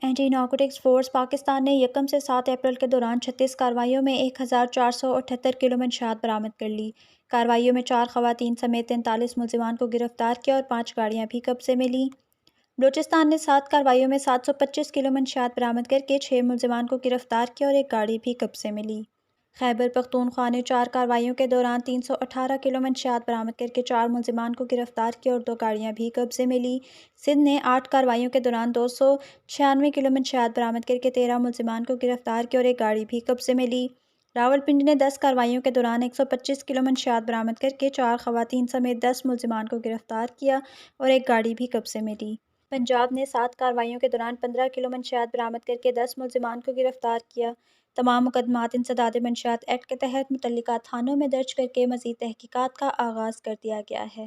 Anti narcotics force Pakistan نے یکم سے 7 اپریل کے دوران 36 کارروائیوں میں 1478 کلو منشیات برآمد کر لی۔ کارروائیوں میں 4 خواتین سمیت 43 ملزمان کو گرفتار کیا اور 5 گاڑیاں بھی قبضے میں لیں۔ بلوچستان نے 7 کارروائیوں میں 725 کلو منشیات برآمد کر کے 6 ملزمان کو گرفتار کیا اور 1 گاڑی بھی قبضے میں لی۔ خیبر پختونخوا نے 4 کارروائیوں کے دوران 318 کلو منشیات برآمد کر کے 4 ملزمان کو گرفتار کیا اور 2 گاڑیاں بھی قبضے میں لی۔ سندھ نے 8 کارروائیوں کے دوران 296 کلو منشیات برآمد کر کے 13 ملزمان کو گرفتار کیا اور 1 گاڑی بھی قبضے میں لی۔ راولپنڈی نے 10 کارروائیوں کے دوران 125 کلو منشیات برآمد کر کے 4 خواتین سمیت 10 ملزمان کو گرفتار کیا اور 1 گاڑی بھی قبضے میں لی۔ پنجاب نے 7 کارروائیوں کے دوران 15 کلو منشیات برآمد کر کے 10 ملزمان کو گرفتار کیا۔ تمام مقدمات انسداد منشیات ایکٹ کے تحت متعلقہ تھانوں میں درج کر کے مزید تحقیقات کا آغاز کر دیا گیا ہے۔